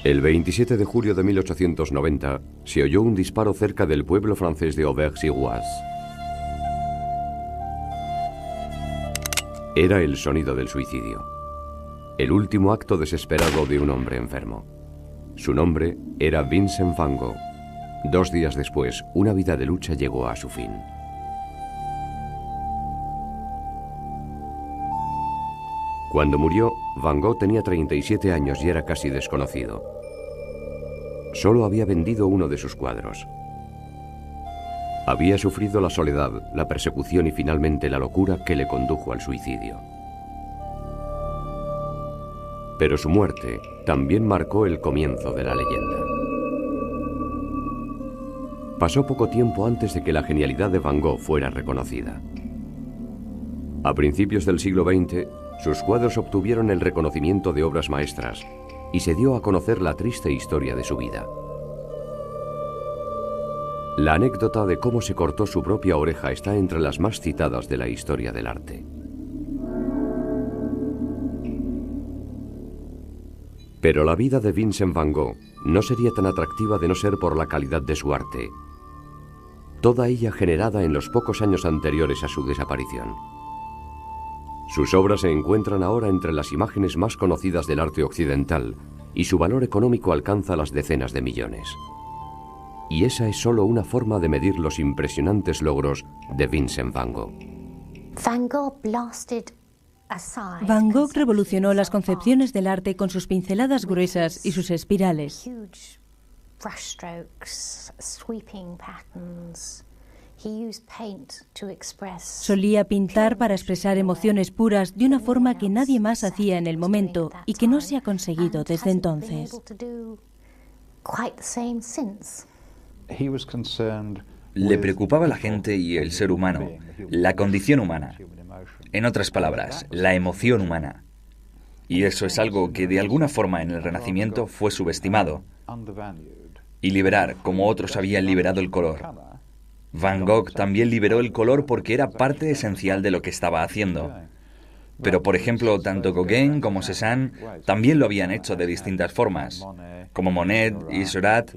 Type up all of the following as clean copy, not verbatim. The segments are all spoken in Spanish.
El 27 de julio de 1890 se oyó un disparo cerca del pueblo francés de Auvers-sur-Oise. Era el sonido del suicidio, el último acto desesperado de un hombre enfermo. Su nombre era Vincent Van Gogh. 2 días después, una vida de lucha llegó a su fin. Cuando murió, Van Gogh tenía 37 años y era casi desconocido. Solo había vendido uno de sus cuadros. Había sufrido la soledad, la persecución y finalmente la locura que le condujo al suicidio. Pero su muerte también marcó el comienzo de la leyenda. Pasó poco tiempo antes de que la genialidad de Van Gogh fuera reconocida. A principios del siglo XX, sus cuadros obtuvieron el reconocimiento de obras maestras y se dio a conocer la triste historia de su vida. La anécdota de cómo se cortó su propia oreja está entre las más citadas de la historia del arte. Pero la vida de Vincent Van Gogh no sería tan atractiva de no ser por la calidad de su arte, toda ella generada en los pocos años anteriores a su desaparición. Sus obras se encuentran ahora entre las imágenes más conocidas del arte occidental y su valor económico alcanza las decenas de millones. Y esa es solo una forma de medir los impresionantes logros de Vincent Van Gogh. Van Gogh revolucionó las concepciones del arte con sus pinceladas gruesas y sus espirales. Solía pintar para expresar emociones puras de una forma que nadie más hacía en el momento y que no se ha conseguido desde entonces. Le preocupaba la gente y el ser humano, la condición humana. En otras palabras, la emoción humana. Y eso es algo que de alguna forma en el Renacimiento fue subestimado. Y liberar, como otros habían liberado el color. Van Gogh también liberó el color porque era parte esencial de lo que estaba haciendo. Pero, por ejemplo, tanto Gauguin como Cézanne también lo habían hecho de distintas formas, como Monet y Seurat,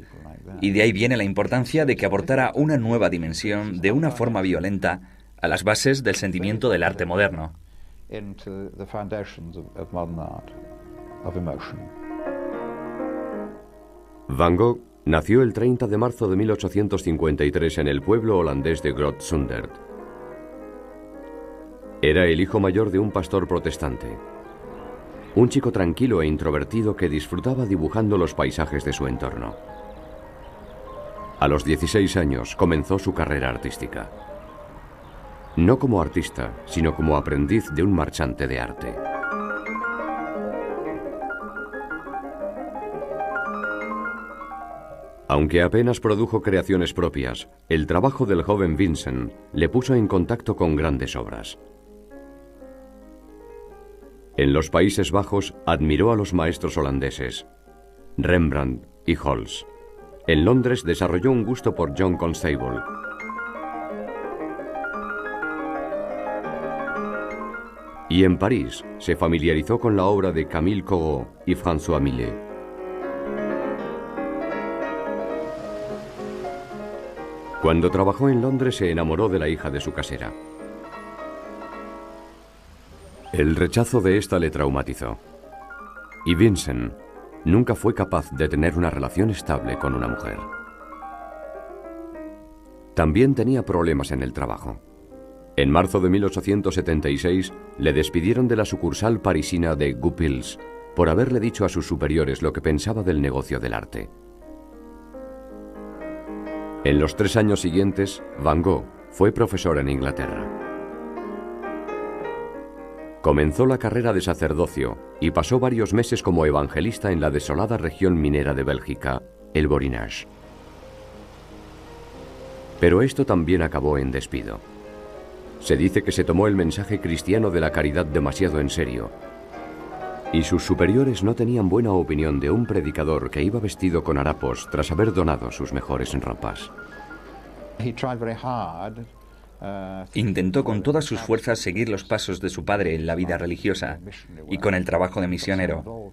y de ahí viene la importancia de que aportara una nueva dimensión de una forma violenta a las bases del sentimiento del arte moderno. Van Gogh nació el 30 de marzo de 1853 en el pueblo holandés de Groot-Zundert. Era el hijo mayor de un pastor protestante. Un chico tranquilo e introvertido que disfrutaba dibujando los paisajes de su entorno. A los 16 años comenzó su carrera artística. No como artista, sino como aprendiz de un marchante de arte. Aunque apenas produjo creaciones propias, el trabajo del joven Vincent le puso en contacto con grandes obras. En los Países Bajos admiró a los maestros holandeses, Rembrandt y Holst. En Londres desarrolló un gusto por John Constable. Y en París se familiarizó con la obra de Camille Corot y François Millet. Cuando trabajó en Londres se enamoró de la hija de su casera. El rechazo de esta le traumatizó. Y Vincent nunca fue capaz de tener una relación estable con una mujer. También tenía problemas en el trabajo. En marzo de 1876 le despidieron de la sucursal parisina de Goupil's por haberle dicho a sus superiores lo que pensaba del negocio del arte. En los 3 años siguientes, Van Gogh fue profesor en Inglaterra. Comenzó la carrera de sacerdocio y pasó varios meses como evangelista en la desolada región minera de Bélgica, el Borinage. Pero esto también acabó en despido. Se dice que se tomó el mensaje cristiano de la caridad demasiado en serio, y sus superiores no tenían buena opinión de un predicador que iba vestido con harapos tras haber donado sus mejores ropas. Intentó con todas sus fuerzas seguir los pasos de su padre en la vida religiosa y con el trabajo de misionero.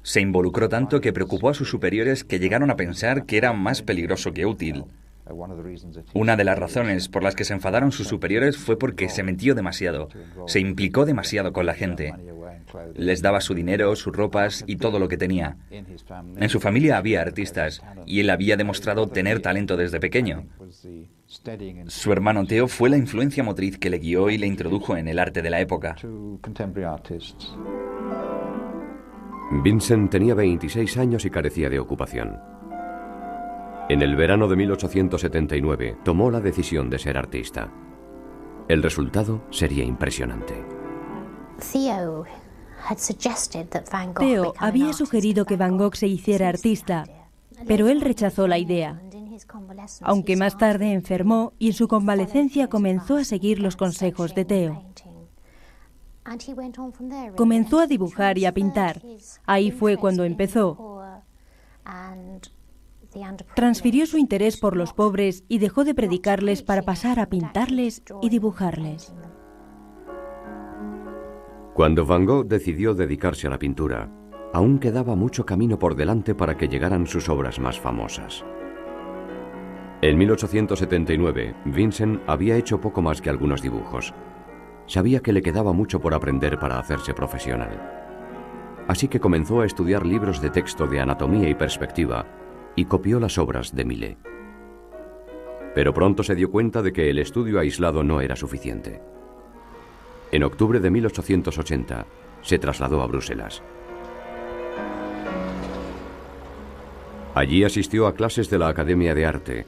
Se involucró tanto que preocupó a sus superiores, que llegaron a pensar que era más peligroso que útil. Una de las razones por las que se enfadaron sus superiores fue porque se metió demasiado, se implicó demasiado con la gente. Les daba su dinero, sus ropas y todo lo que tenía. En su familia había artistas y él había demostrado tener talento desde pequeño. Su hermano Theo fue la influencia motriz que le guió y le introdujo en el arte de la época. Vincent tenía 26 años y carecía de ocupación. En el verano de 1879 tomó la decisión de ser artista. El resultado sería impresionante. Theo había sugerido que Van Gogh se hiciera artista, pero él rechazó la idea, aunque más tarde enfermó y en su convalecencia comenzó a seguir los consejos de Theo. Comenzó a dibujar y a pintar. Ahí fue cuando empezó. Transfirió su interés por los pobres y dejó de predicarles para pasar a pintarles y dibujarles. Cuando Van Gogh decidió dedicarse a la pintura, aún quedaba mucho camino por delante para que llegaran sus obras más famosas. En 1879, Vincent había hecho poco más que algunos dibujos. Sabía que le quedaba mucho por aprender para hacerse profesional. Así que comenzó a estudiar libros de texto de anatomía y perspectiva y copió las obras de Millet. Pero pronto se dio cuenta de que el estudio aislado no era suficiente. En octubre de 1880 se trasladó a Bruselas. Allí asistió a clases de la Academia de Arte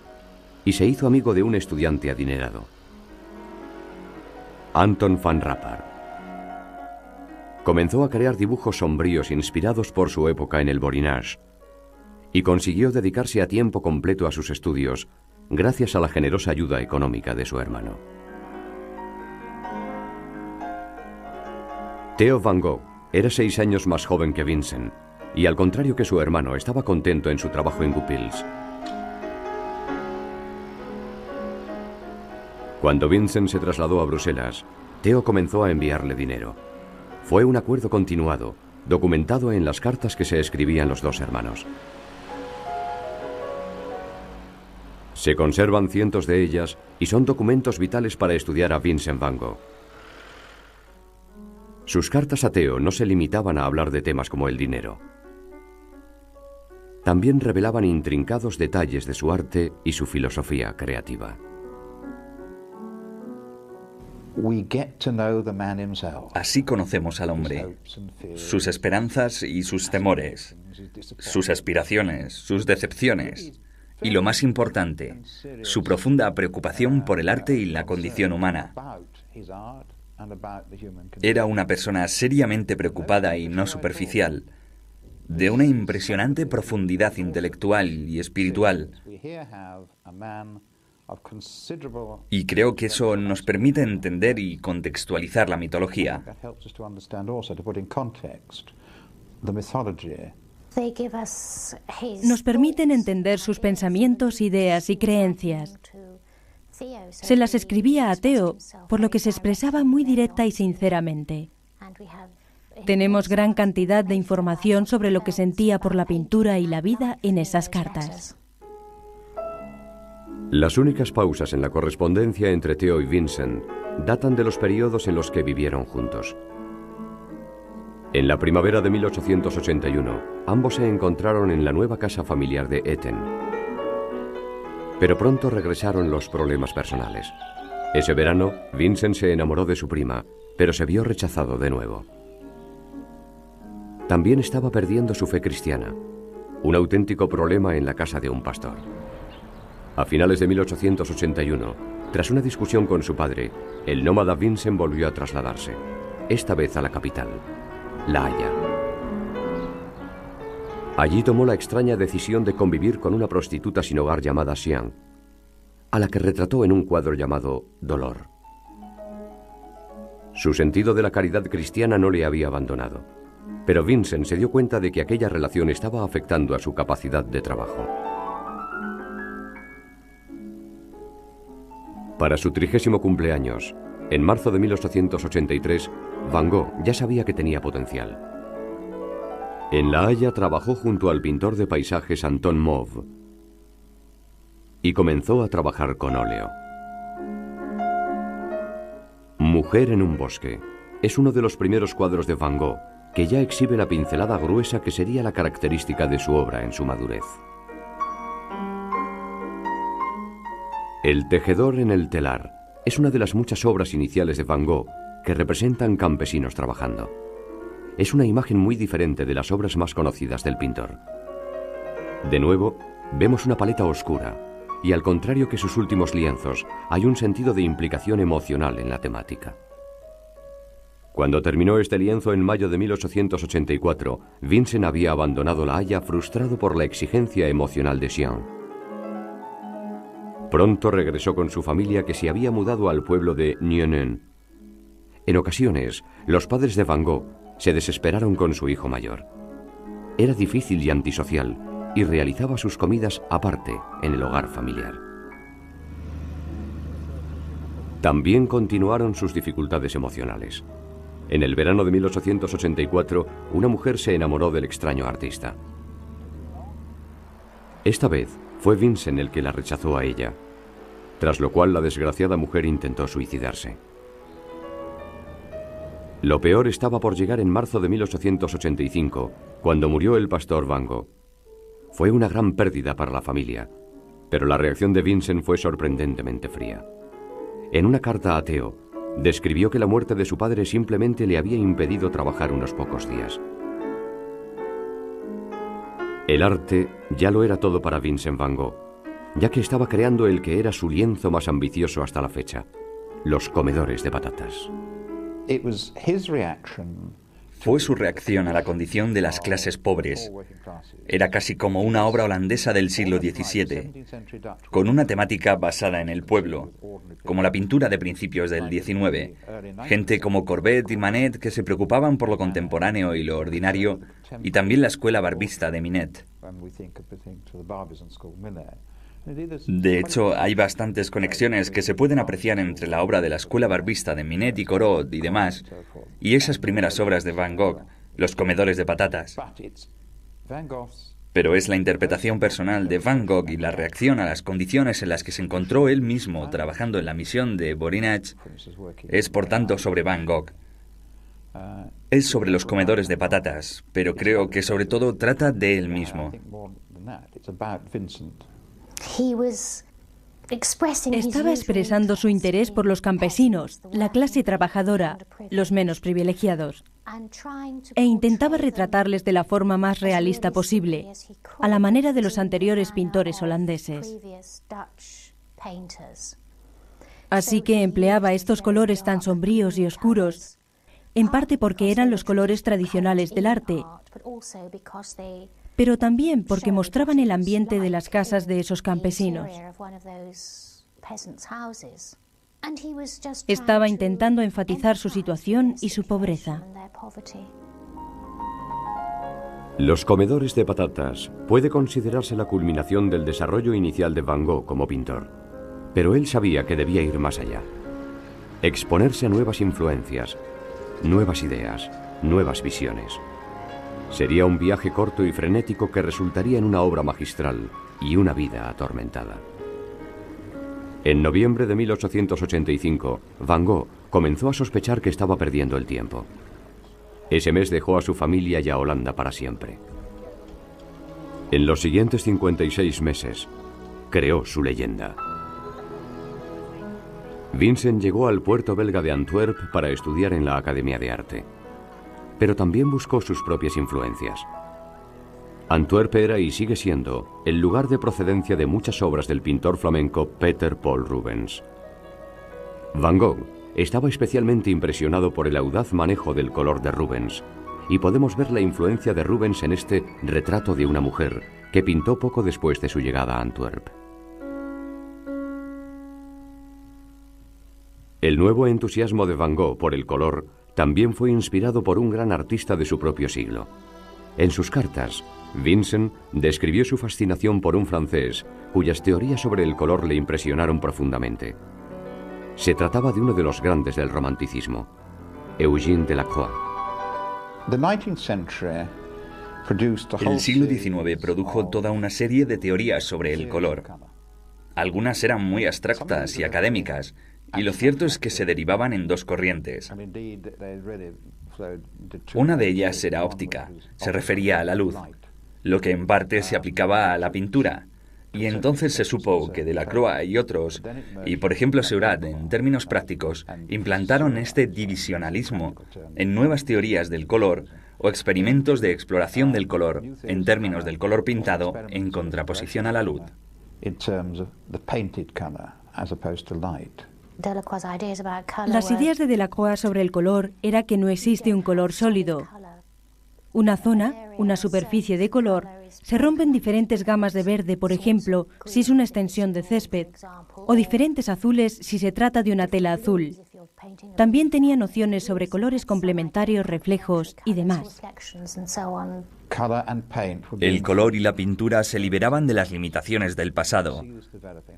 y se hizo amigo de un estudiante adinerado, Anton van Rappard. Comenzó a crear dibujos sombríos inspirados por su época en el Borinage y consiguió dedicarse a tiempo completo a sus estudios gracias a la generosa ayuda económica de su hermano. Theo van Gogh era 6 años más joven que Vincent y, al contrario que su hermano, estaba contento en su trabajo en Goupils. Cuando Vincent se trasladó a Bruselas, Theo comenzó a enviarle dinero. Fue un acuerdo continuado, documentado en las cartas que se escribían los dos hermanos. Se conservan cientos de ellas y son documentos vitales para estudiar a Vincent van Gogh. Sus cartas a Theo no se limitaban a hablar de temas como el dinero. También revelaban intrincados detalles de su arte y su filosofía creativa. Así conocemos al hombre, sus esperanzas y sus temores, sus aspiraciones, sus decepciones y, lo más importante, su profunda preocupación por el arte y la condición humana. Era una persona seriamente preocupada y no superficial, de una impresionante profundidad intelectual y espiritual. Y creo que eso nos permite entender y contextualizar la mitología. Nos permiten entender sus pensamientos, ideas y creencias. Se las escribía a Theo, por lo que se expresaba muy directa y sinceramente. Tenemos gran cantidad de información sobre lo que sentía por la pintura y la vida en esas cartas. Las únicas pausas en la correspondencia entre Theo y Vincent datan de los periodos en los que vivieron juntos. En la primavera de 1881, ambos se encontraron en la nueva casa familiar de Etten. Pero pronto regresaron los problemas personales. Ese verano, Vincent se enamoró de su prima, pero se vio rechazado de nuevo. También estaba perdiendo su fe cristiana, un auténtico problema en la casa de un pastor. A finales de 1881, tras una discusión con su padre, el nómada Vincent volvió a trasladarse, esta vez a la capital, La Haya. Allí tomó la extraña decisión de convivir con una prostituta sin hogar llamada Xiang, a la que retrató en un cuadro llamado Dolor. Su sentido de la caridad cristiana no le había abandonado, pero Vincent se dio cuenta de que aquella relación estaba afectando a su capacidad de trabajo. Para su 30º cumpleaños, en marzo de 1883, Van Gogh ya sabía que tenía potencial. En La Haya trabajó junto al pintor de paisajes Anton Mauve y comenzó a trabajar con óleo. Mujer en un bosque es uno de los primeros cuadros de Van Gogh que ya exhibe la pincelada gruesa que sería la característica de su obra en su madurez. El tejedor en el telar es una de las muchas obras iniciales de Van Gogh que representan campesinos trabajando. Es una imagen muy diferente de las obras más conocidas del pintor. De nuevo, vemos una paleta oscura, y al contrario que sus últimos lienzos, hay un sentido de implicación emocional en la temática. Cuando terminó este lienzo en mayo de 1884, Vincent había abandonado La Haya frustrado por la exigencia emocional de Xi'an. Pronto regresó con su familia, que se había mudado al pueblo de Nyeuneen. En ocasiones, los padres de Van Gogh se desesperaron con su hijo mayor. Era difícil y antisocial, y realizaba sus comidas aparte, en el hogar familiar. También continuaron sus dificultades emocionales. En el verano de 1884, una mujer se enamoró del extraño artista. Esta vez fue Vincent el que la rechazó a ella, tras lo cual la desgraciada mujer intentó suicidarse. Lo peor estaba por llegar en marzo de 1885, cuando murió el pastor Van Gogh. Fue una gran pérdida para la familia, pero la reacción de Vincent fue sorprendentemente fría. En una carta a Theo, describió que la muerte de su padre simplemente le había impedido trabajar unos pocos días. El arte ya lo era todo para Vincent Van Gogh, ya que estaba creando el que era su lienzo más ambicioso hasta la fecha, Los comedores de patatas. Fue su reacción a la condición de las clases pobres. Era casi como una obra holandesa del siglo XVII, con una temática basada en el pueblo, como la pintura de principios del XIX. Gente como Courbet y Manet que se preocupaban por lo contemporáneo y lo ordinario, y también la escuela barbista de Minet. De hecho, hay bastantes conexiones que se pueden apreciar entre la obra de la escuela barbista de Minet y Corot y demás, y esas primeras obras de Van Gogh, Los comedores de patatas. Pero es la interpretación personal de Van Gogh y la reacción a las condiciones en las que se encontró él mismo trabajando en la misión de Voynich. Es por tanto sobre Van Gogh. Es sobre los comedores de patatas, pero creo que sobre todo trata de él mismo. Estaba expresando su interés por los campesinos, la clase trabajadora, los menos privilegiados, e intentaba retratarles de la forma más realista posible, a la manera de los anteriores pintores holandeses. Así que empleaba estos colores tan sombríos y oscuros, en parte porque eran los colores tradicionales del arte, pero también porque mostraban el ambiente de las casas de esos campesinos. Estaba intentando enfatizar su situación y su pobreza. Los comedores de patatas puede considerarse la culminación del desarrollo inicial de Van Gogh como pintor, pero él sabía que debía ir más allá. Exponerse a nuevas influencias, nuevas ideas, nuevas visiones. Sería un viaje corto y frenético que resultaría en una obra magistral y una vida atormentada. En noviembre de 1885, Van Gogh comenzó a sospechar que estaba perdiendo el tiempo. Ese mes dejó a su familia y a Holanda para siempre. En los siguientes 56 meses, creó su leyenda. Vincent llegó al puerto belga de Antwerp para estudiar en la Academia de Arte. Pero también buscó sus propias influencias. Antwerp era y sigue siendo el lugar de procedencia de muchas obras del pintor flamenco Peter Paul Rubens. Van Gogh estaba especialmente impresionado por el audaz manejo del color de Rubens, y podemos ver la influencia de Rubens en este retrato de una mujer que pintó poco después de su llegada a Antwerp. El nuevo entusiasmo de Van Gogh por el color también fue inspirado por un gran artista de su propio siglo. En sus cartas, Vincent describió su fascinación por un francés cuyas teorías sobre el color le impresionaron profundamente. Se trataba de uno de los grandes del romanticismo, Eugène Delacroix. El siglo XIX produjo toda una serie de teorías sobre el color. Algunas eran muy abstractas y académicas, y lo cierto es que se derivaban en dos corrientes. Una de ellas era óptica, se refería a la luz, lo que en parte se aplicaba a la pintura. Y entonces se supo que Delacroix y otros, y por ejemplo Seurat en términos prácticos, implantaron este divisionalismo en nuevas teorías del color o experimentos de exploración del color en términos del color pintado en contraposición a la luz. Las ideas de Delacroix sobre el color era que no existe un color sólido. Una zona, una superficie de color, se rompe en diferentes gamas de verde, por ejemplo, si es una extensión de césped, o diferentes azules si se trata de una tela azul. También tenía nociones sobre colores complementarios, reflejos y demás. El color y la pintura se liberaban de las limitaciones del pasado.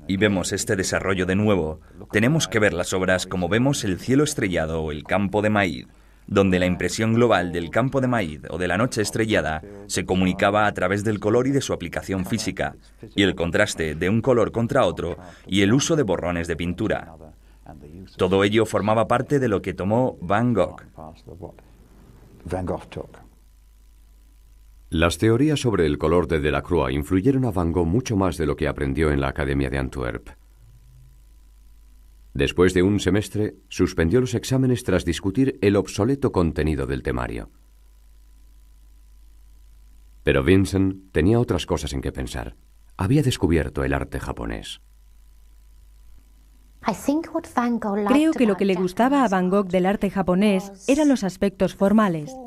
Y vemos este desarrollo de nuevo. Tenemos que ver las obras como vemos el cielo estrellado o el campo de maíz, donde la impresión global del campo de maíz o de la noche estrellada se comunicaba a través del color y de su aplicación física, y el contraste de un color contra otro y el uso de borrones de pintura. Todo ello formaba parte de lo que tomó Van Gogh. Las teorías sobre el color de Delacroix influyeron a Van Gogh mucho más de lo que aprendió en la Academia de Antwerp. Después de un semestre, suspendió los exámenes tras discutir el obsoleto contenido del temario. Pero Vincent tenía otras cosas en que pensar. Había descubierto el arte japonés. Creo que lo que le gustaba a Van Gogh del arte japonés eran los aspectos formales.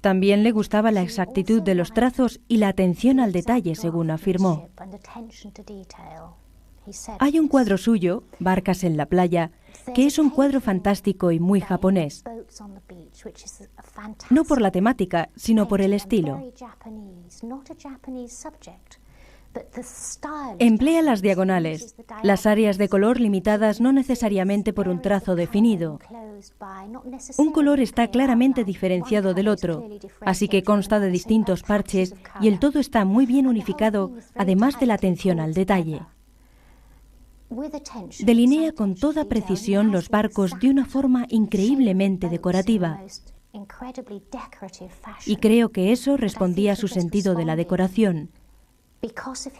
También le gustaba la exactitud de los trazos y la atención al detalle, según afirmó. Hay un cuadro suyo, Barcas en la playa, que es un cuadro fantástico y muy japonés. No por la temática, sino por el estilo. Emplea las diagonales, las áreas de color limitadas no necesariamente por un trazo definido. Un color está claramente diferenciado del otro, así que consta de distintos parches y el todo está muy bien unificado, además de la atención al detalle. Delinea con toda precisión los barcos de una forma increíblemente decorativa. Y creo que eso respondía a su sentido de la decoración,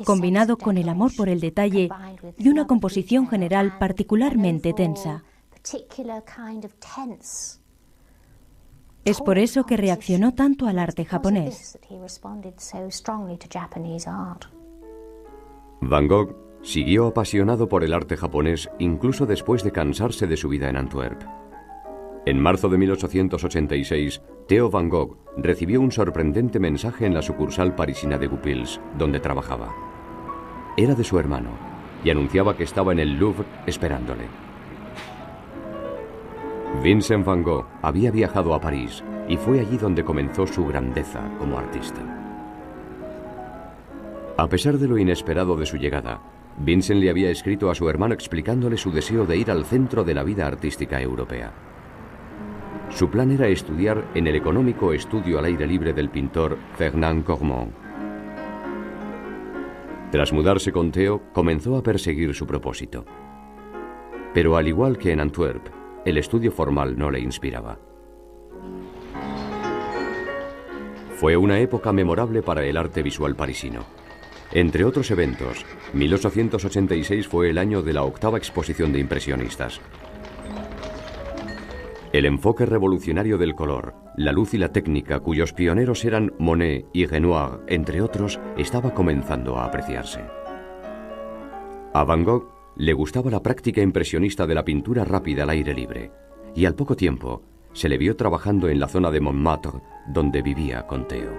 combinado con el amor por el detalle y una composición general particularmente tensa. Es por eso que reaccionó tanto al arte japonés. Van Gogh siguió apasionado por el arte japonés incluso después de cansarse de su vida en Antwerp. En marzo de 1886, Theo van Gogh recibió un sorprendente mensaje en la sucursal parisina de Goupils, donde trabajaba. Era de su hermano y anunciaba que estaba en el Louvre esperándole. Vincent van Gogh había viajado a París y fue allí donde comenzó su grandeza como artista. A pesar de lo inesperado de su llegada, Vincent le había escrito a su hermano explicándole su deseo de ir al centro de la vida artística europea. Su plan era estudiar en el económico estudio al aire libre del pintor Fernand Cormon. Tras mudarse con Theo, comenzó a perseguir su propósito. Pero al igual que en Antwerp, el estudio formal no le inspiraba. Fue una época memorable para el arte visual parisino. Entre otros eventos, 1886 fue el año de la 8ª exposición de impresionistas. El enfoque revolucionario del color, la luz y la técnica, cuyos pioneros eran Monet y Renoir, entre otros, estaba comenzando a apreciarse. A Van Gogh le gustaba la práctica impresionista de la pintura rápida al aire libre, y al poco tiempo se le vio trabajando en la zona de Montmartre, donde vivía con Theo.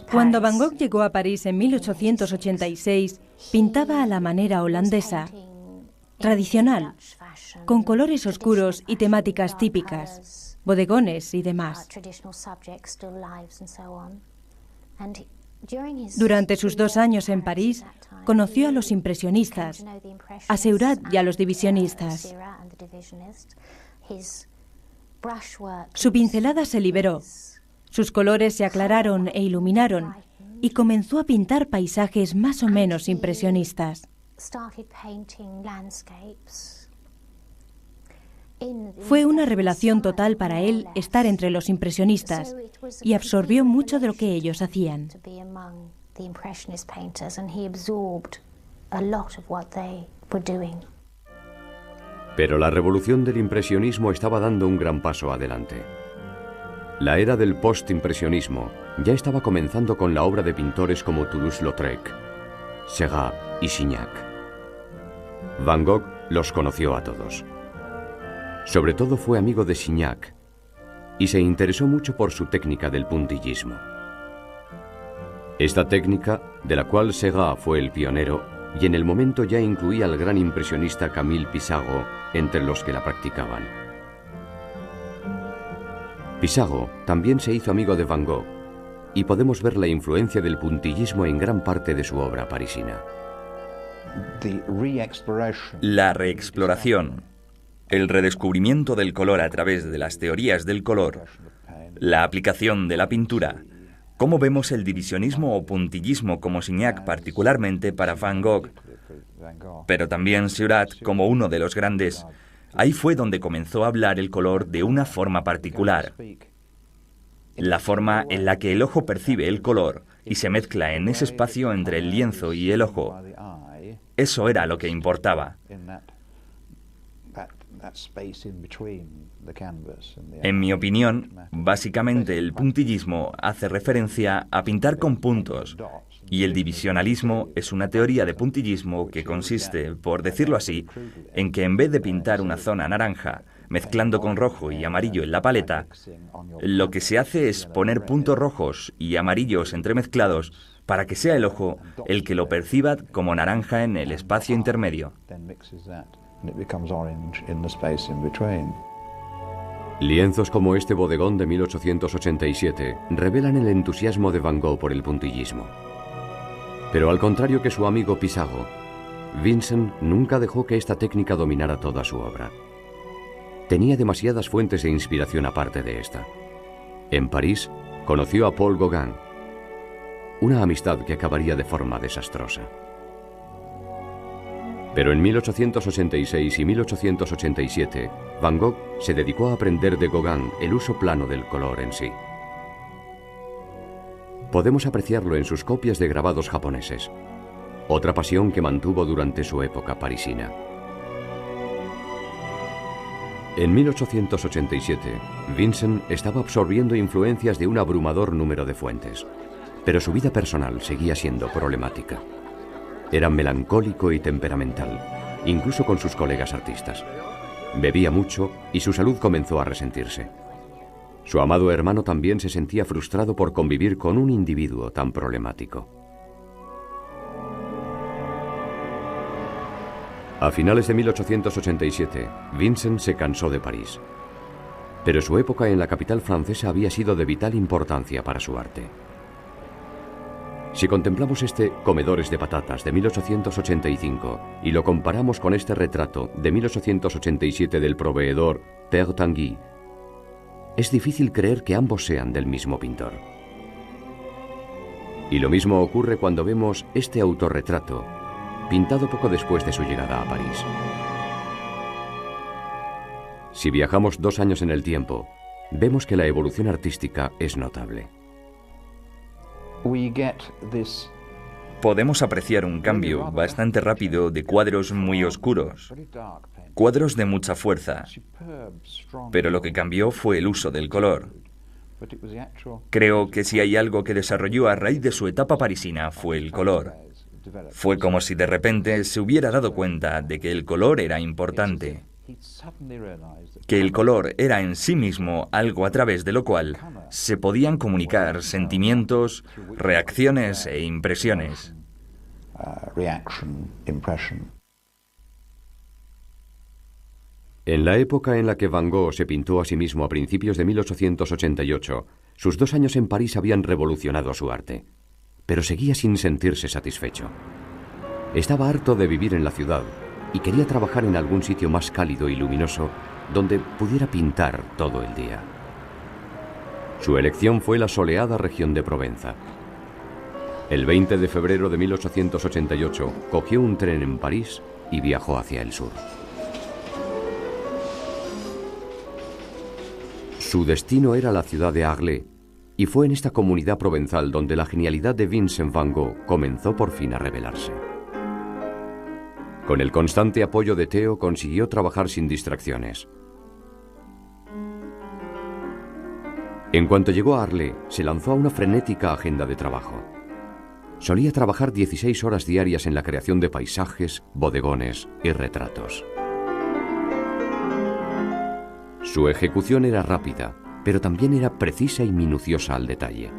Cuando Van Gogh llegó a París en 1886, pintaba a la manera holandesa, tradicional, con colores oscuros y temáticas típicas, bodegones y demás. Durante sus 2 años en París, conoció a los impresionistas, a Seurat y a los divisionistas. Su pincelada se liberó, sus colores se aclararon e iluminaron, y comenzó a pintar paisajes más o menos impresionistas. Fue una revelación total para él estar entre los impresionistas y absorbió mucho de lo que ellos hacían. Pero la revolución del impresionismo estaba dando un gran paso adelante. La era del postimpresionismo ya estaba comenzando con la obra de pintores como Toulouse-Lautrec, Seurat y Signac. Van Gogh los conoció a todos. Sobre todo fue amigo de Signac y se interesó mucho por su técnica del puntillismo. Esta técnica, de la cual Seurat fue el pionero, y en el momento ya incluía al gran impresionista Camille Pissarro entre los que la practicaban. Pissarro también se hizo amigo de Van Gogh y podemos ver la influencia del puntillismo en gran parte de su obra parisina. La reexploración, el redescubrimiento del color a través de las teorías del color, la aplicación de la pintura, cómo vemos el divisionismo o puntillismo como Signac particularmente para Van Gogh, pero también Seurat como uno de los grandes. Ahí fue donde comenzó a hablar el color de una forma particular. La forma en la que el ojo percibe el color y se mezcla en ese espacio entre el lienzo y el ojo. Eso era lo que importaba. En mi opinión, básicamente el puntillismo hace referencia a pintar con puntos, y el divisionalismo es una teoría de puntillismo que consiste, por decirlo así, en que en vez de pintar una zona naranja, mezclando con rojo y amarillo en la paleta, lo que se hace es poner puntos rojos y amarillos entremezclados para que sea el ojo el que lo perciba como naranja en el espacio intermedio. Lienzos como este bodegón de 1887 revelan el entusiasmo de Van Gogh por el puntillismo. Pero al contrario que su amigo Pissarro, Vincent nunca dejó que esta técnica dominara toda su obra. Tenía demasiadas fuentes de inspiración aparte de esta. En París conoció a Paul Gauguin, una amistad que acabaría de forma desastrosa. Pero en 1886 y 1887, Van Gogh se dedicó a aprender de Gauguin el uso plano del color en sí. Podemos apreciarlo en sus copias de grabados japoneses, otra pasión que mantuvo durante su época parisina. En 1887, Vincent estaba absorbiendo influencias de un abrumador número de fuentes, pero su vida personal seguía siendo problemática. Era melancólico y temperamental, incluso con sus colegas artistas. Bebía mucho y su salud comenzó a resentirse. Su amado hermano también se sentía frustrado por convivir con un individuo tan problemático. A finales de 1887, Vincent se cansó de París. Pero su época en la capital francesa había sido de vital importancia para su arte. Si contemplamos este Comedores de patatas de 1885 y lo comparamos con este retrato de 1887 del proveedor Père Tanguy, es difícil creer que ambos sean del mismo pintor. Y lo mismo ocurre cuando vemos este autorretrato, pintado poco después de su llegada a París. Si viajamos 2 años en el tiempo, vemos que la evolución artística es notable. Podemos apreciar un cambio bastante rápido de cuadros muy oscuros, cuadros de mucha fuerza, pero lo que cambió fue el uso del color. Creo que si hay algo que desarrolló a raíz de su etapa parisina fue el color. Fue como si de repente se hubiera dado cuenta de que el color era importante, que el color era en sí mismo algo a través de lo cual se podían comunicar sentimientos, reacciones e impresiones. En la época en la que Van Gogh se pintó a sí mismo a principios de 1888, sus 2 años en París habían revolucionado su arte, pero seguía sin sentirse satisfecho. Estaba harto de vivir en la ciudad y quería trabajar en algún sitio más cálido y luminoso donde pudiera pintar todo el día. Su elección fue la soleada región de Provenza. El 20 de febrero de 1888 cogió un tren en París y viajó hacia el sur. Su destino era la ciudad de Arles, y fue en esta comunidad provenzal donde la genialidad de Vincent van Gogh comenzó por fin a revelarse. Con el constante apoyo de Theo consiguió trabajar sin distracciones. En cuanto llegó a Arles, se lanzó a una frenética agenda de trabajo. Solía trabajar 16 horas diarias en la creación de paisajes, bodegones y retratos. Su ejecución era rápida, pero también era precisa y minuciosa al detalle.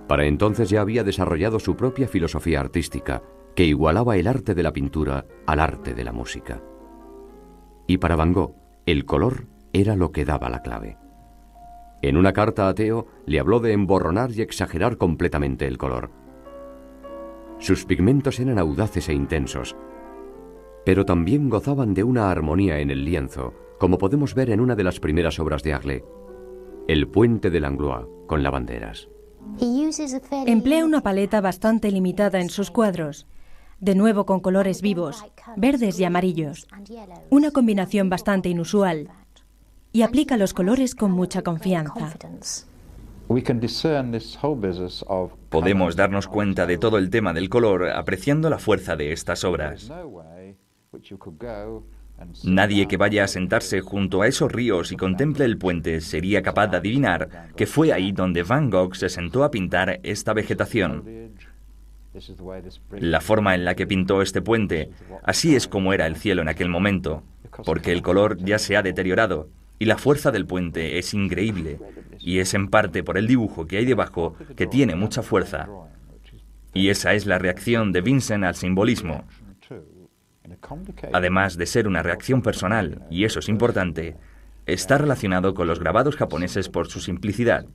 Para entonces ya había desarrollado su propia filosofía artística, que igualaba el arte de la pintura al arte de la música. Y para Van Gogh, el color era lo que daba la clave. En una carta a Theo le habló de emborronar y exagerar completamente el color. Sus pigmentos eran audaces e intensos, pero también gozaban de una armonía en el lienzo, como podemos ver en una de las primeras obras de Arles, el puente de Langlois con lavanderas. Emplea una paleta bastante limitada en sus cuadros, de nuevo con colores vivos, verdes y amarillos, una combinación bastante inusual, y aplica los colores con mucha confianza. Podemos darnos cuenta de todo el tema del color apreciando la fuerza de estas obras. Nadie que vaya a sentarse junto a esos ríos y contemple el puente sería capaz de adivinar que fue ahí donde Van Gogh se sentó a pintar esta vegetación. La forma en la que pintó este puente, así es como era el cielo en aquel momento, porque el color ya se ha deteriorado y la fuerza del puente es increíble, y es en parte por el dibujo que hay debajo que tiene mucha fuerza. Y esa es la reacción de Vincent al simbolismo. Además de ser una reacción personal, y eso es importante, está relacionado con los grabados japoneses por su simplicidad,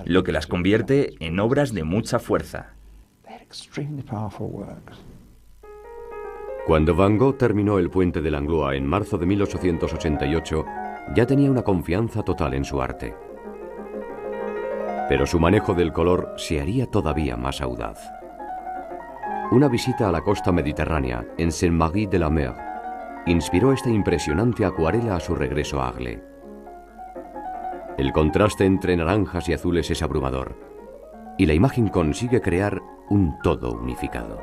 lo que las convierte en obras de mucha fuerza. Cuando Van Gogh terminó el puente de Langlois en marzo de 1888, ya tenía una confianza total en su arte. Pero su manejo del color se haría todavía más audaz. Una visita a la costa mediterránea, en Saint-Marie-de-la-Mer, inspiró esta impresionante acuarela a su regreso a Arles. El contraste entre naranjas y azules es abrumador, y la imagen consigue crear un todo unificado.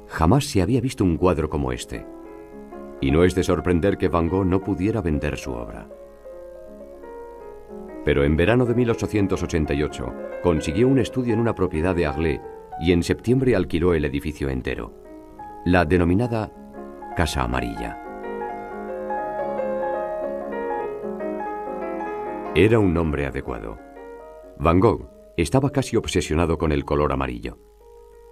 Jamás se había visto un cuadro como este, y no es de sorprender que Van Gogh no pudiera vender su obra. Pero en verano de 1888 consiguió un estudio en una propiedad de Arles y en septiembre alquiló el edificio entero, la denominada Casa Amarilla. Era un nombre adecuado. Van Gogh estaba casi obsesionado con el color amarillo.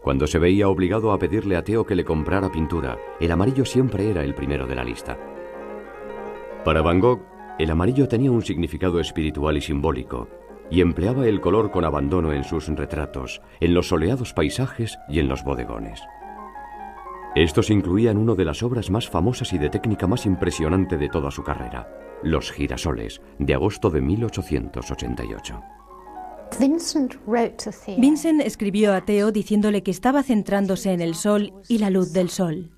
Cuando se veía obligado a pedirle a Theo que le comprara pintura, el amarillo siempre era el primero de la lista. Para Van Gogh, el amarillo tenía un significado espiritual y simbólico, y empleaba el color con abandono en sus retratos, en los soleados paisajes y en los bodegones. Estos incluían una de las obras más famosas y de técnica más impresionante de toda su carrera, Los girasoles, de agosto de 1888. Vincent escribió a Theo diciéndole que estaba centrándose en el sol y la luz del sol.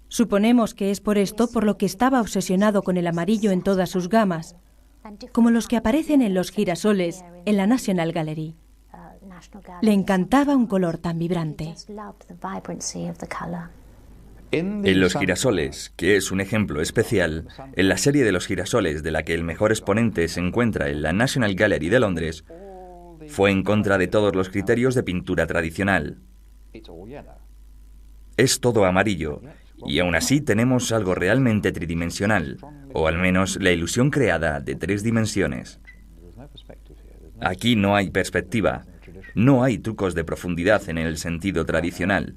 Suponemos que es por esto por lo que estaba obsesionado con el amarillo en todas sus gamas, como los que aparecen en los girasoles en la National Gallery. Le encantaba un color tan vibrante. En Los girasoles, que es un ejemplo especial, en la serie de Los girasoles de la que el mejor exponente se encuentra en la National Gallery de Londres, fue en contra de todos los criterios de pintura tradicional. Es todo amarillo, y aún así tenemos algo realmente tridimensional, o al menos la ilusión creada de 3 dimensiones. Aquí no hay perspectiva, no hay trucos de profundidad en el sentido tradicional.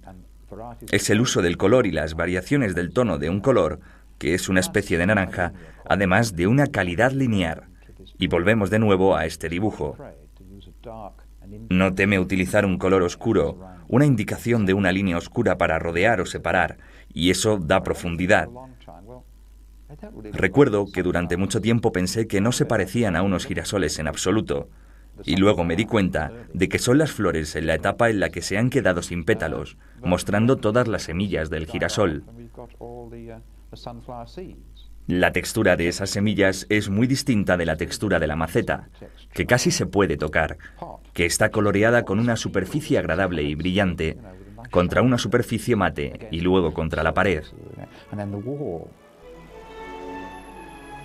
Es el uso del color y las variaciones del tono de un color, que es una especie de naranja, además de una calidad lineal. Y volvemos de nuevo a este dibujo. No teme utilizar un color oscuro, una indicación de una línea oscura para rodear o separar, y eso da profundidad. Recuerdo que durante mucho tiempo pensé que no se parecían a unos girasoles en absoluto, y luego me di cuenta de que son las flores en la etapa en la que se han quedado sin pétalos, mostrando todas las semillas del girasol. La textura de esas semillas es muy distinta de la textura de la maceta, que casi se puede tocar, que está coloreada con una superficie agradable y brillante, contra una superficie mate y luego contra la pared.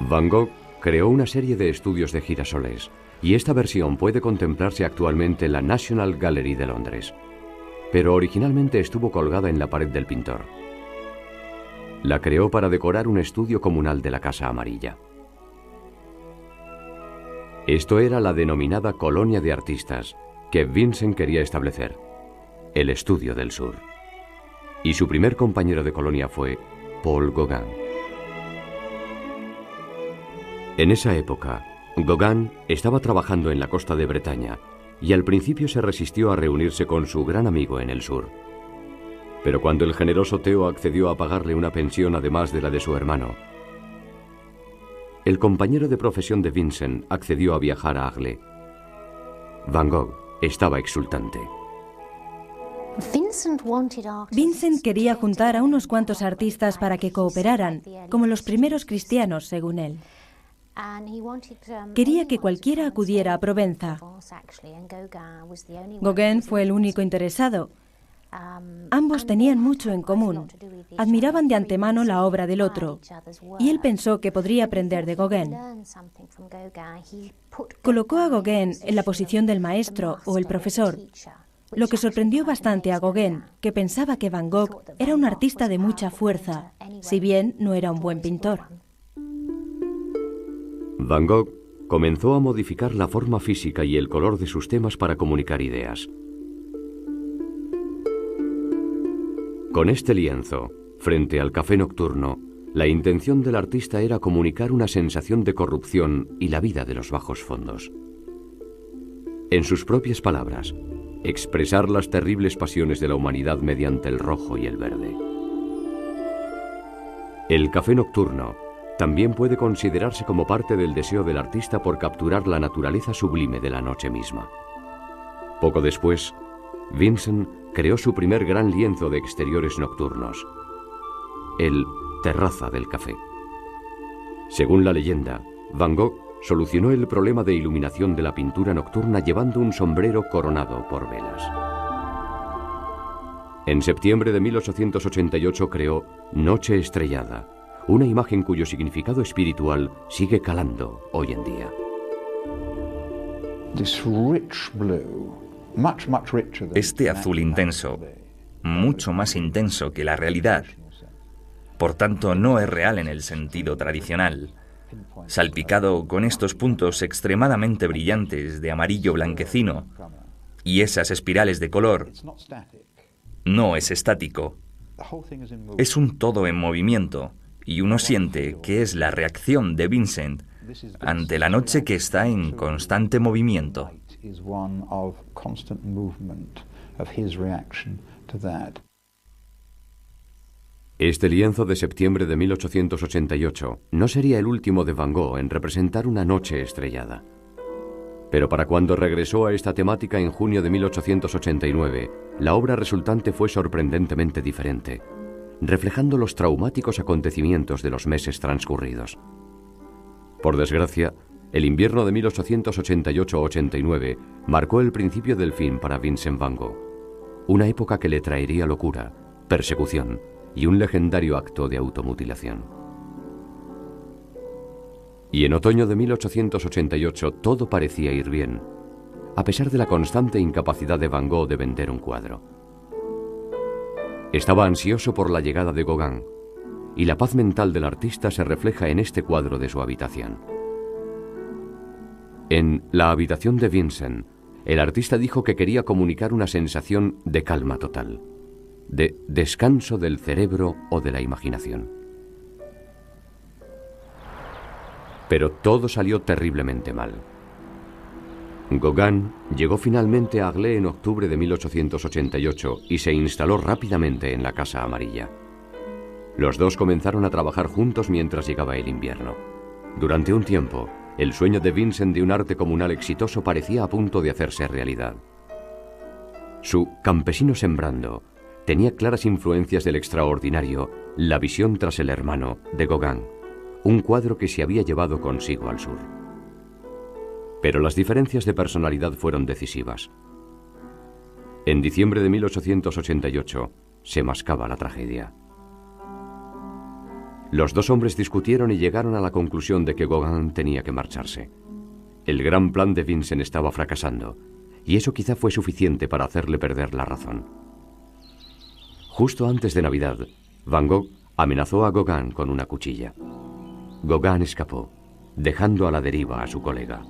Van Gogh creó una serie de estudios de girasoles, y esta versión puede contemplarse actualmente en la National Gallery de Londres, pero originalmente estuvo colgada en la pared del pintor. La creó para decorar un estudio comunal de la Casa Amarilla. Esto era la denominada colonia de artistas que Vincent quería establecer, el Estudio del Sur. Y su primer compañero de colonia fue Paul Gauguin. En esa época, Gauguin estaba trabajando en la costa de Bretaña y al principio se resistió a reunirse con su gran amigo en el sur. Pero cuando el generoso Theo accedió a pagarle una pensión además de la de su hermano, el compañero de profesión de Vincent accedió a viajar a Agde. Van Gogh estaba exultante. Vincent quería juntar a unos cuantos artistas para que cooperaran, como los primeros cristianos, según él. Quería que cualquiera acudiera a Provenza. Gauguin fue el único interesado. Ambos tenían mucho en común. Admiraban de antemano la obra del otro, y él pensó que podría aprender de Gauguin. Colocó a Gauguin en la posición del maestro o el profesor, lo que sorprendió bastante a Gauguin, que pensaba que Van Gogh era un artista de mucha fuerza, si bien no era un buen pintor. Van Gogh comenzó a modificar la forma física y el color de sus temas para comunicar ideas. Con este lienzo, frente al café nocturno, la intención del artista era comunicar una sensación de corrupción y la vida de los bajos fondos. En sus propias palabras, expresar las terribles pasiones de la humanidad mediante el rojo y el verde. El café nocturno también puede considerarse como parte del deseo del artista por capturar la naturaleza sublime de la noche misma. Poco después, Vincent creó su primer gran lienzo de exteriores nocturnos, el Terraza del Café. Según la leyenda, Van Gogh solucionó el problema de iluminación de la pintura nocturna llevando un sombrero coronado por velas. En septiembre de 1888 creó Noche Estrellada, una imagen cuyo significado espiritual sigue calando hoy en día. Este azul intenso, mucho más intenso que la realidad, por tanto no es real en el sentido tradicional, salpicado con estos puntos extremadamente brillantes de amarillo blanquecino y esas espirales de color, no es estático, es un todo en movimiento y uno siente que es la reacción de Vincent ante la noche que está en constante movimiento. Este lienzo de septiembre de 1888 no sería el último de Van Gogh en representar una noche estrellada. Pero para cuando regresó a esta temática en junio de 1889, la obra resultante fue sorprendentemente diferente, reflejando los traumáticos acontecimientos de los meses transcurridos. Por desgracia, el invierno de 1888-89 marcó el principio del fin para Vincent Van Gogh, una época que le traería locura, persecución y un legendario acto de automutilación. Y en otoño de 1888 todo parecía ir bien, a pesar de la constante incapacidad de Van Gogh de vender un cuadro. Estaba ansioso por la llegada de Gauguin, y la paz mental del artista se refleja en este cuadro de su habitación. En La habitación de Vincent, el artista dijo que quería comunicar una sensación de calma total, de descanso del cerebro o de la imaginación. Pero todo salió terriblemente mal. Gauguin llegó finalmente a Aglaé en octubre de 1888 y se instaló rápidamente en la Casa Amarilla. Los dos comenzaron a trabajar juntos mientras llegaba el invierno. Durante un tiempo, el sueño de Vincent de un arte comunal exitoso parecía a punto de hacerse realidad. Su Campesino sembrando tenía claras influencias del extraordinario La visión tras el hermano de Gauguin, un cuadro que se había llevado consigo al sur. Pero las diferencias de personalidad fueron decisivas. En diciembre de 1888 se mascaba la tragedia. Los dos hombres discutieron y llegaron a la conclusión de que Gauguin tenía que marcharse. El gran plan de Vincent estaba fracasando, y eso quizá fue suficiente para hacerle perder la razón. Justo antes de Navidad, Van Gogh amenazó a Gauguin con una cuchilla. Gauguin escapó, dejando a la deriva a su colega.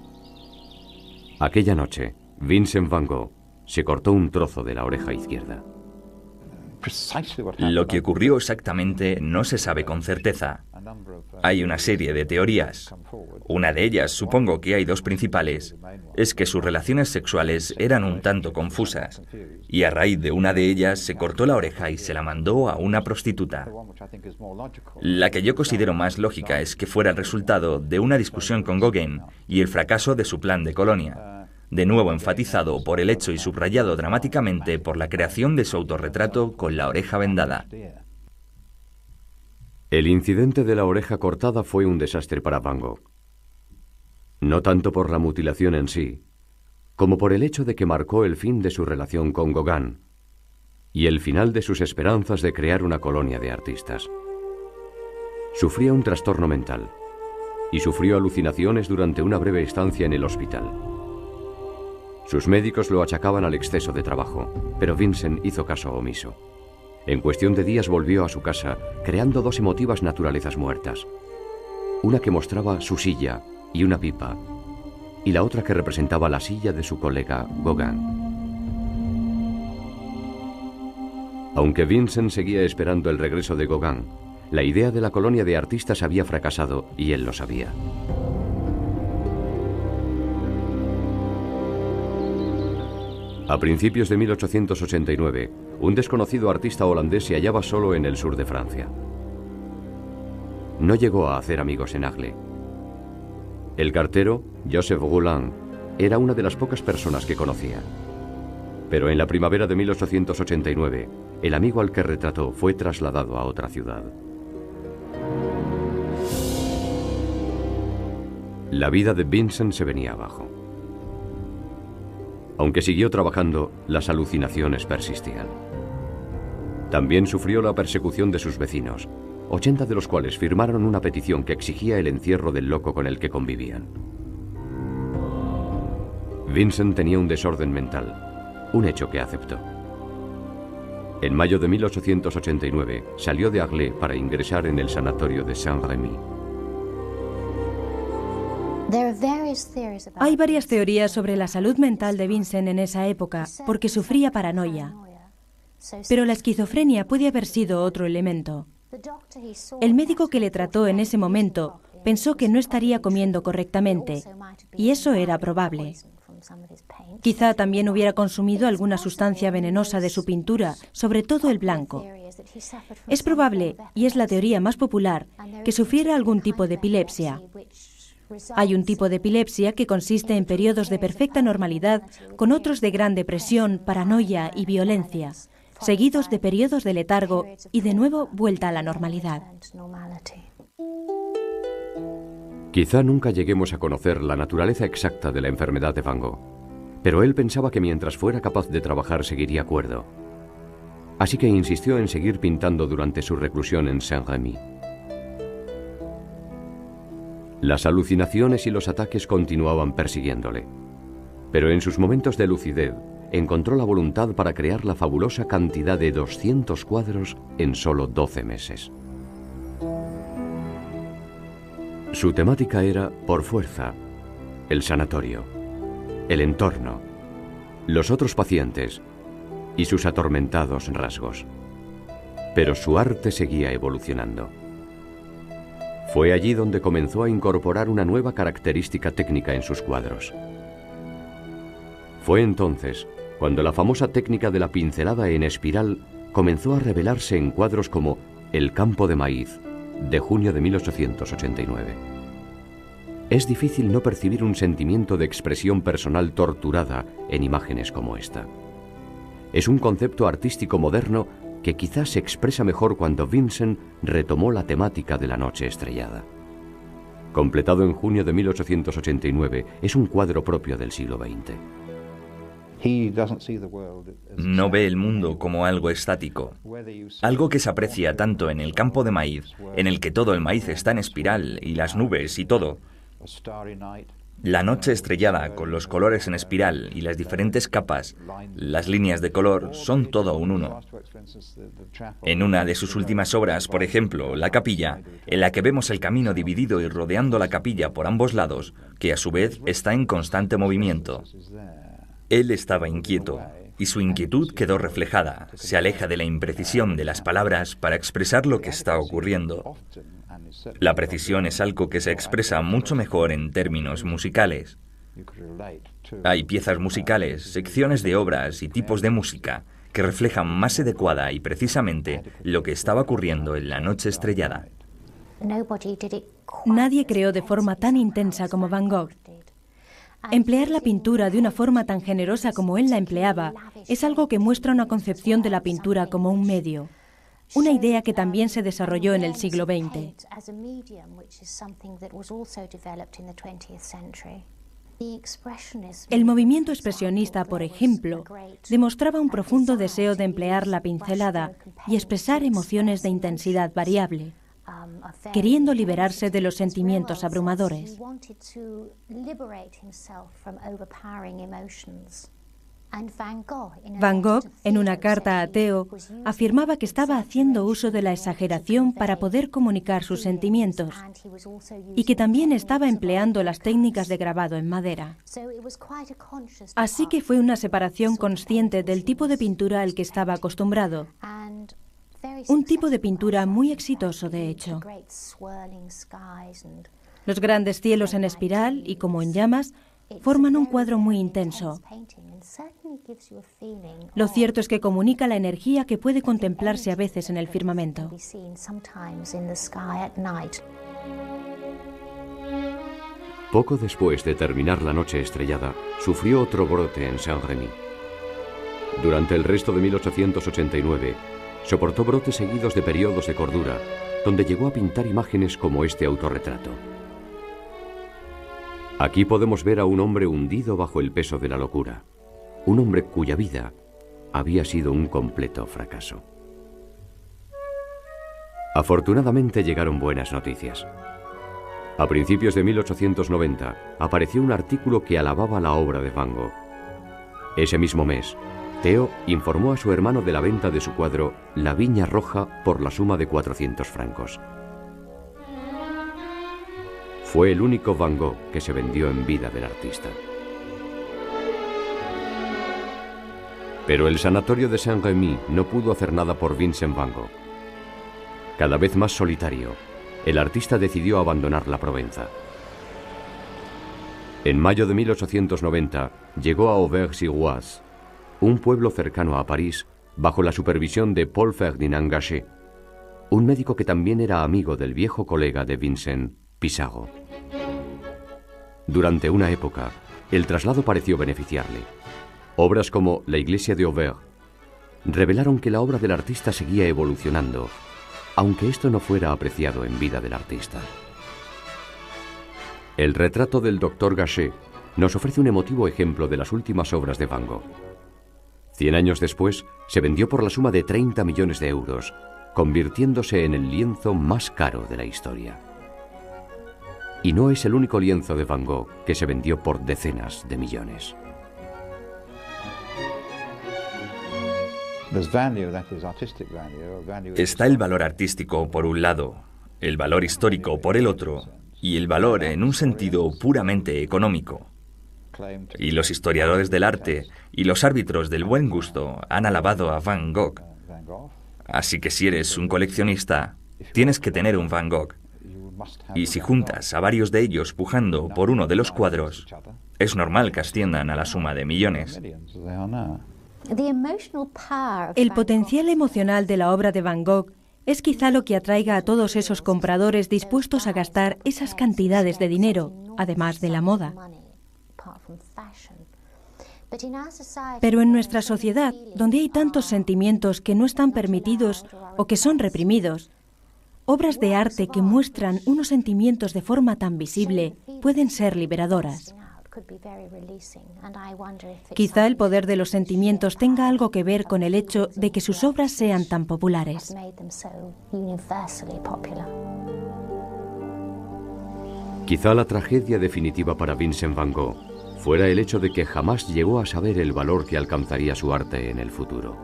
Aquella noche, Vincent Van Gogh se cortó un trozo de la oreja izquierda. Lo que ocurrió exactamente no se sabe con certeza. Hay una serie de teorías. Una de ellas, supongo que hay dos principales, es que sus relaciones sexuales eran un tanto confusas, y a raíz de una de ellas se cortó la oreja y se la mandó a una prostituta. La que yo considero más lógica es que fuera el resultado de una discusión con Gauguin y el fracaso de su plan de colonia, de nuevo enfatizado por el hecho y subrayado dramáticamente por la creación de su autorretrato con la oreja vendada. El incidente de la oreja cortada fue un desastre para Van Gogh. No tanto por la mutilación en sí, como por el hecho de que marcó el fin de su relación con Gauguin y el final de sus esperanzas de crear una colonia de artistas. Sufría un trastorno mental y sufrió alucinaciones durante una breve estancia en el hospital. Sus médicos lo achacaban al exceso de trabajo, pero Vincent hizo caso omiso. En cuestión de días volvió a su casa, creando dos emotivas naturalezas muertas. Una que mostraba su silla y una pipa, y la otra que representaba la silla de su colega Gauguin. Aunque Vincent seguía esperando el regreso de Gauguin, la idea de la colonia de artistas había fracasado y él lo sabía. A principios de 1889, un desconocido artista holandés se hallaba solo en el sur de Francia. No llegó a hacer amigos en Aglaé. El cartero, Joseph Roulin, era una de las pocas personas que conocía. Pero en la primavera de 1889, el amigo al que retrató fue trasladado a otra ciudad. La vida de Vincent se venía abajo. Aunque siguió trabajando, las alucinaciones persistían. También sufrió la persecución de sus vecinos, 80 de los cuales firmaron una petición que exigía el encierro del loco con el que convivían. Vincent tenía un desorden mental, un hecho que aceptó. En mayo de 1889 salió de Aglaé para ingresar en el sanatorio de Saint-Rémy. Hay varias teorías sobre la salud mental de Vincent en esa época, porque sufría paranoia. Pero la esquizofrenia puede haber sido otro elemento. El médico que le trató en ese momento pensó que no estaría comiendo correctamente, y eso era probable. Quizá también hubiera consumido alguna sustancia venenosa de su pintura, sobre todo el blanco. Es probable, y es la teoría más popular, que sufriera algún tipo de epilepsia. Hay un tipo de epilepsia que consiste en periodos de perfecta normalidad con otros de gran depresión, paranoia y violencia, seguidos de periodos de letargo y de nuevo vuelta a la normalidad. Quizá nunca lleguemos a conocer la naturaleza exacta de la enfermedad de Van Gogh, pero él pensaba que mientras fuera capaz de trabajar seguiría cuerdo. Así que insistió en seguir pintando durante su reclusión en Saint-Rémy. Las alucinaciones y los ataques continuaban persiguiéndole, pero en sus momentos de lucidez encontró la voluntad para crear la fabulosa cantidad de 200 cuadros en solo 12 meses. Su temática era, por fuerza, el sanatorio, el entorno, los otros pacientes y sus atormentados rasgos. Pero su arte seguía evolucionando. Fue allí donde comenzó a incorporar una nueva característica técnica en sus cuadros. Fue entonces cuando la famosa técnica de la pincelada en espiral comenzó a revelarse en cuadros como El campo de maíz, de junio de 1889. Es difícil no percibir un sentimiento de expresión personal torturada en imágenes como esta. Es un concepto artístico moderno que quizás se expresa mejor cuando Vincent retomó la temática de la noche estrellada. Completado en junio de 1889, es un cuadro propio del siglo XX. No ve el mundo como algo estático, algo que se aprecia tanto en el campo de maíz, en el que todo el maíz está en espiral y las nubes y todo. La noche estrellada, con los colores en espiral y las diferentes capas, las líneas de color, son todo un uno. En una de sus últimas obras, por ejemplo, La capilla, en la que vemos el camino dividido y rodeando la capilla por ambos lados, que a su vez está en constante movimiento. Él estaba inquieto, y su inquietud quedó reflejada. Se aleja de la imprecisión de las palabras para expresar lo que está ocurriendo. La precisión es algo que se expresa mucho mejor en términos musicales. Hay piezas musicales, secciones de obras y tipos de música que reflejan más adecuada y precisamente lo que estaba ocurriendo en la noche estrellada. Nadie creó de forma tan intensa como Van Gogh. Emplear la pintura de una forma tan generosa como él la empleaba es algo que muestra una concepción de la pintura como un medio, una idea que también se desarrolló en el siglo XX. El movimiento expresionista, por ejemplo, demostraba un profundo deseo de emplear la pincelada y expresar emociones de intensidad variable, queriendo liberarse de los sentimientos abrumadores. Van Gogh, en una carta a Theo, afirmaba que estaba haciendo uso de la exageración para poder comunicar sus sentimientos y que también estaba empleando las técnicas de grabado en madera. Así que fue una separación consciente del tipo de pintura al que estaba acostumbrado. Un tipo de pintura muy exitoso, de hecho. Los grandes cielos en espiral y como en llamas forman un cuadro muy intenso. Lo cierto es que comunica la energía que puede contemplarse a veces en el firmamento. Poco después de terminar la noche estrellada, sufrió otro brote en Saint-Rémy. Durante el resto de 1889, soportó brotes seguidos de periodos de cordura, donde llegó a pintar imágenes como este autorretrato. Aquí podemos ver a un hombre hundido bajo el peso de la locura, un hombre cuya vida había sido un completo fracaso. Afortunadamente llegaron buenas noticias. A principios de 1890 apareció un artículo que alababa la obra de Van Gogh. Ese mismo mes, Theo informó a su hermano de la venta de su cuadro La Viña Roja por la suma de 400 francos. Fue el único Van Gogh que se vendió en vida del artista. Pero el sanatorio de Saint-Rémy no pudo hacer nada por Vincent Van Gogh. Cada vez más solitario, el artista decidió abandonar la Provenza. En mayo de 1890 llegó a Auvers-sur-Oise, un pueblo cercano a París, bajo la supervisión de Paul Ferdinand Gachet, un médico que también era amigo del viejo colega de Vincent, Pissarro. Durante una época, el traslado pareció beneficiarle. Obras como La iglesia de Auvers revelaron que la obra del artista seguía evolucionando, aunque esto no fuera apreciado en vida del artista. El retrato del Dr. Gachet nos ofrece un emotivo ejemplo de las últimas obras de Van Gogh. 100 años después, se vendió por la suma de 30 millones de euros, convirtiéndose en el lienzo más caro de la historia. Y no es el único lienzo de Van Gogh que se vendió por decenas de millones. Está el valor artístico por un lado, el valor histórico por el otro, y el valor en un sentido puramente económico. Y los historiadores del arte y los árbitros del buen gusto han alabado a Van Gogh. Así que si eres un coleccionista, tienes que tener un Van Gogh. Y si juntas a varios de ellos pujando por uno de los cuadros, Es normal que asciendan a la suma de millones. El potencial emocional de la obra de Van Gogh es quizá lo que atraiga a todos esos compradores dispuestos a gastar esas cantidades de dinero, además de la moda. Pero en nuestra sociedad, donde hay tantos sentimientos que no están permitidos o que son reprimidos, obras de arte que muestran unos sentimientos de forma tan visible pueden ser liberadoras. Quizá el poder de los sentimientos tenga algo que ver con el hecho de que sus obras sean tan populares. Quizá la tragedia definitiva para Vincent van Gogh fuera el hecho de que jamás llegó a saber el valor que alcanzaría su arte en el futuro.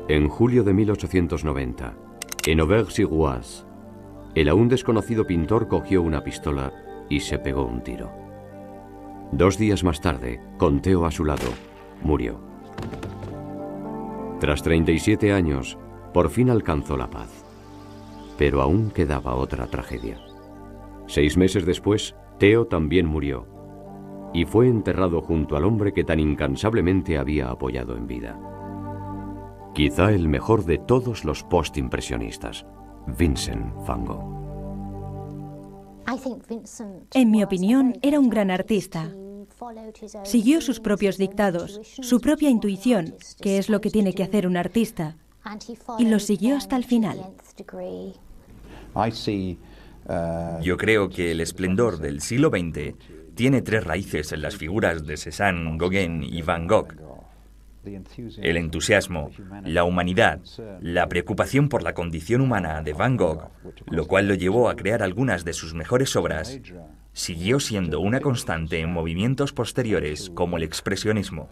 En julio de 1890, en Auvers-sur-Oise, el aún desconocido pintor cogió una pistola y se pegó un tiro. 2 días más tarde, con Theo a su lado, murió. Tras 37 años, por fin alcanzó la paz. Pero aún quedaba otra tragedia. 6 meses después, Theo también murió y fue enterrado junto al hombre que tan incansablemente había apoyado en vida. Quizá el mejor de todos los postimpresionistas, Vincent van Gogh. En mi opinión, era un gran artista. Siguió sus propios dictados, su propia intuición, que es lo que tiene que hacer un artista, y lo siguió hasta el final. Yo creo que el esplendor del siglo XX tiene 3 raíces en las figuras de Cézanne, Gauguin y Van Gogh. El entusiasmo, la humanidad, la preocupación por la condición humana de Van Gogh, lo cual lo llevó a crear algunas de sus mejores obras, siguió siendo una constante en movimientos posteriores como el expresionismo.